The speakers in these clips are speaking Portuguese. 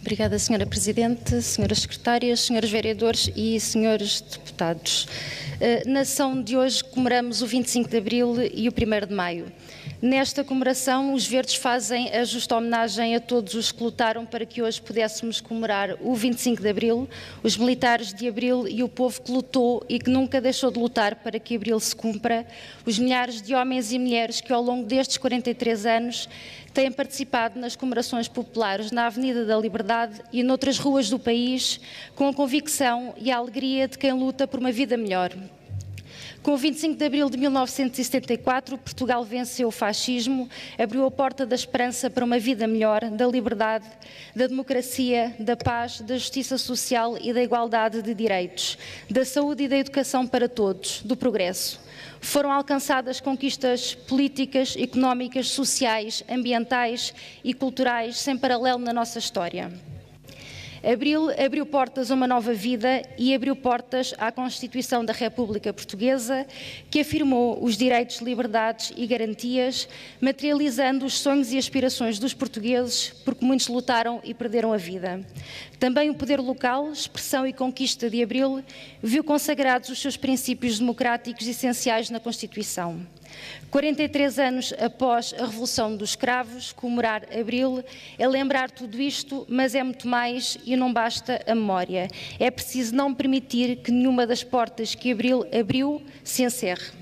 Obrigada, Sra. Presidente, Sras. Secretárias, Srs. Vereadores e Srs. Deputados. Na sessão de hoje comemoramos o 25 de Abril e o 1º de Maio. Nesta comemoração, os Verdes fazem a justa homenagem a todos os que lutaram para que hoje pudéssemos comemorar o 25 de Abril, os militares de Abril e o povo que lutou e que nunca deixou de lutar para que Abril se cumpra, os milhares de homens e mulheres que ao longo destes 43 anos têm participado nas comemorações populares na Avenida da Liberdade e noutras ruas do país, com a convicção e a alegria de quem luta por uma vida melhor. Com o 25 de Abril de 1974, Portugal venceu o fascismo, abriu a porta da esperança para uma vida melhor, da liberdade, da democracia, da paz, da justiça social e da igualdade de direitos, da saúde e da educação para todos, do progresso. Foram alcançadas conquistas políticas, económicas, sociais, ambientais e culturais sem paralelo na nossa história. Abril abriu portas a uma nova vida e abriu portas à Constituição da República Portuguesa, que afirmou os direitos, liberdades e garantias, materializando os sonhos e aspirações dos portugueses, porque muitos lutaram e perderam a vida. Também o poder local, expressão e conquista de Abril, viu consagrados os seus princípios democráticos essenciais na Constituição. 43 anos após a Revolução dos Cravos, comemorar Abril é lembrar tudo isto, mas é muito mais e não basta a memória. É preciso não permitir que nenhuma das portas que Abril abriu se encerre.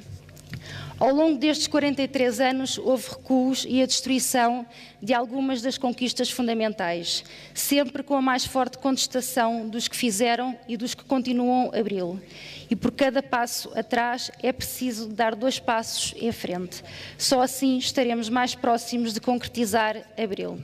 Ao longo destes 43 anos, houve recuos e a destruição de algumas das conquistas fundamentais, sempre com a mais forte contestação dos que fizeram e dos que continuam Abril. E por cada passo atrás é preciso dar 2 passos em frente. Só assim estaremos mais próximos de concretizar Abril.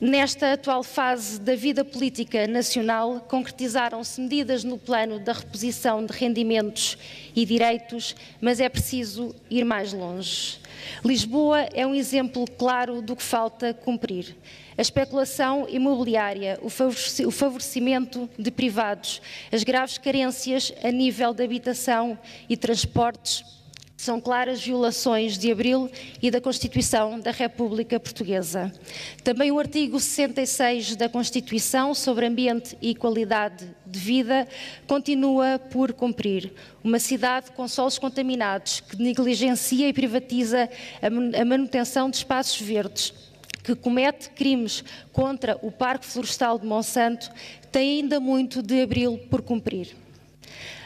Nesta atual fase da vida política nacional, concretizaram-se medidas no plano da reposição de rendimentos e direitos, mas é preciso ir mais longe. Lisboa é um exemplo claro do que falta cumprir. A especulação imobiliária, o favorecimento de privados, as graves carências a nível de habitação e transportes, são claras violações de Abril e da Constituição da República Portuguesa. Também o artigo 66 da Constituição sobre ambiente e qualidade de vida continua por cumprir. Uma cidade com solos contaminados, que negligencia e privatiza a manutenção de espaços verdes, que comete crimes contra o Parque Florestal de Monsanto, tem ainda muito de Abril por cumprir.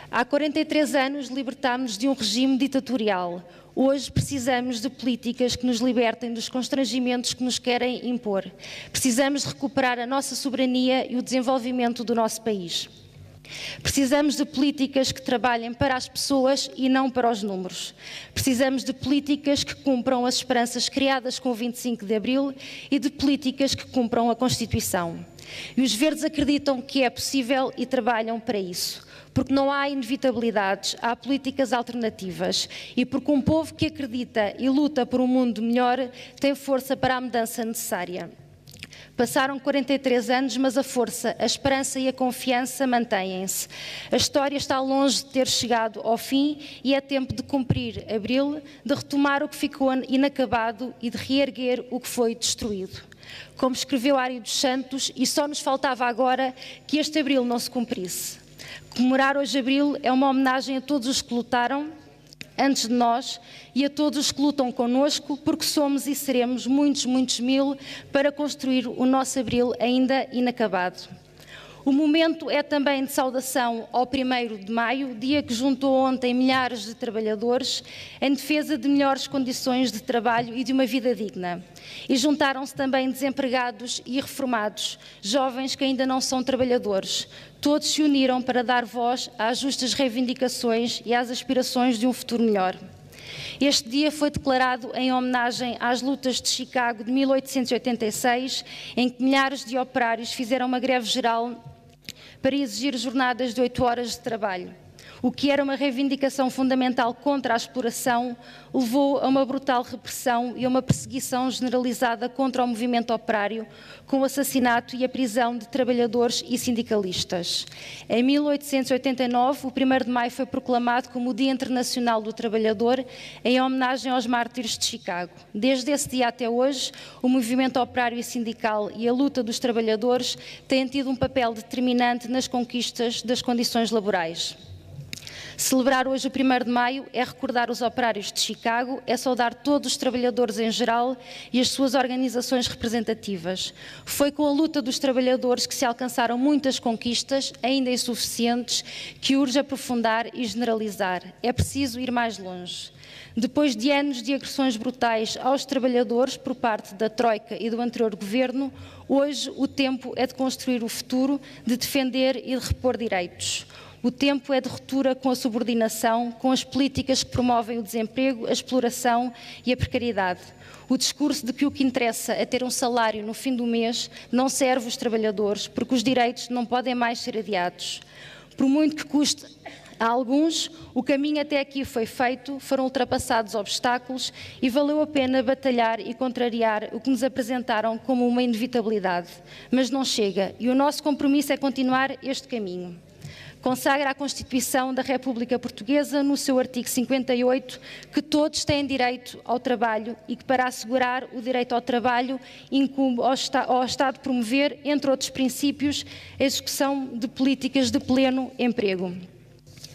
Há 43 anos libertámos de um regime ditatorial. Hoje precisamos de políticas que nos libertem dos constrangimentos que nos querem impor. Precisamos de recuperar a nossa soberania e o desenvolvimento do nosso país. Precisamos de políticas que trabalhem para as pessoas e não para os números. Precisamos de políticas que cumpram as esperanças criadas com o 25 de Abril e de políticas que cumpram a Constituição. E os Verdes acreditam que é possível e trabalham para isso. Porque não há inevitabilidades, há políticas alternativas e porque um povo que acredita e luta por um mundo melhor tem força para a mudança necessária. Passaram 43 anos, mas a força, a esperança e a confiança mantêm-se. A história está longe de ter chegado ao fim e é tempo de cumprir Abril, de retomar o que ficou inacabado e de reerguer o que foi destruído. Como escreveu Ário dos Santos, e só nos faltava agora que este Abril não se cumprisse. Comemorar hoje Abril é uma homenagem a todos os que lutaram antes de nós e a todos os que lutam connosco, porque somos e seremos muitos, muitos mil para construir o nosso Abril ainda inacabado. O momento é também de saudação ao 1º de Maio, dia que juntou ontem milhares de trabalhadores em defesa de melhores condições de trabalho e de uma vida digna. E juntaram-se também desempregados e reformados, jovens que ainda não são trabalhadores. Todos se uniram para dar voz às justas reivindicações e às aspirações de um futuro melhor. Este dia foi declarado em homenagem às lutas de Chicago de 1886, em que milhares de operários fizeram uma greve geral para exigir jornadas de 8 horas de trabalho. O que era uma reivindicação fundamental contra a exploração levou a uma brutal repressão e a uma perseguição generalizada contra o movimento operário, com o assassinato e a prisão de trabalhadores e sindicalistas. Em 1889, o 1º de maio foi proclamado como o Dia Internacional do Trabalhador, em homenagem aos mártires de Chicago. Desde esse dia até hoje, o movimento operário e sindical e a luta dos trabalhadores têm tido um papel determinante nas conquistas das condições laborais. Celebrar hoje o 1º de maio é recordar os operários de Chicago, é saudar todos os trabalhadores em geral e as suas organizações representativas. Foi com a luta dos trabalhadores que se alcançaram muitas conquistas, ainda insuficientes, que urge aprofundar e generalizar. É preciso ir mais longe. Depois de anos de agressões brutais aos trabalhadores por parte da Troika e do anterior governo, hoje o tempo é de construir o futuro, de defender e de repor direitos. O tempo é de ruptura com a subordinação, com as políticas que promovem o desemprego, a exploração e a precariedade. O discurso de que o que interessa é ter um salário no fim do mês não serve os trabalhadores, porque os direitos não podem mais ser adiados. Por muito que custe a alguns, o caminho até aqui foi feito, foram ultrapassados obstáculos e valeu a pena batalhar e contrariar o que nos apresentaram como uma inevitabilidade. Mas não chega, e o nosso compromisso é continuar este caminho. Consagra a Constituição da República Portuguesa, no seu artigo 58, que todos têm direito ao trabalho e que, para assegurar o direito ao trabalho, incumbe ao Estado promover, entre outros princípios, a execução de políticas de pleno emprego.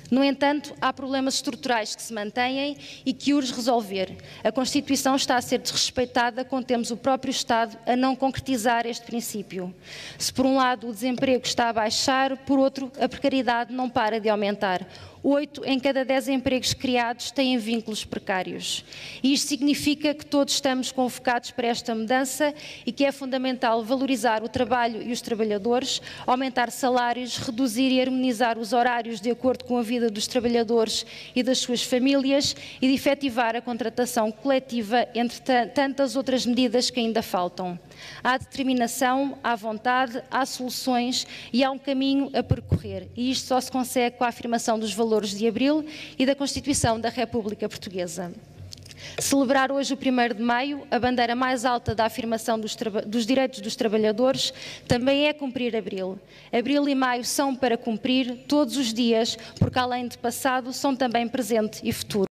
No entanto, há problemas estruturais que se mantêm e que urge resolver. A Constituição está a ser desrespeitada quando temos o próprio Estado a não concretizar este princípio. Se por um lado o desemprego está a baixar, por outro a precariedade não para de aumentar. 8 em cada 10 empregos criados têm vínculos precários. E isto significa que todos estamos convocados para esta mudança e que é fundamental valorizar o trabalho e os trabalhadores, aumentar salários, reduzir e harmonizar os horários de acordo com a vida dos trabalhadores e das suas famílias e de efetivar a contratação coletiva, entre tantas outras medidas que ainda faltam. Há determinação, há vontade, há soluções e há um caminho a percorrer. E isto só se consegue com a afirmação dos valores de Abril e da Constituição da República Portuguesa. Celebrar hoje o 1º de maio, a bandeira mais alta da afirmação dos direitos dos trabalhadores, também é cumprir Abril. Abril e maio são para cumprir todos os dias, porque além de passado, são também presente e futuro.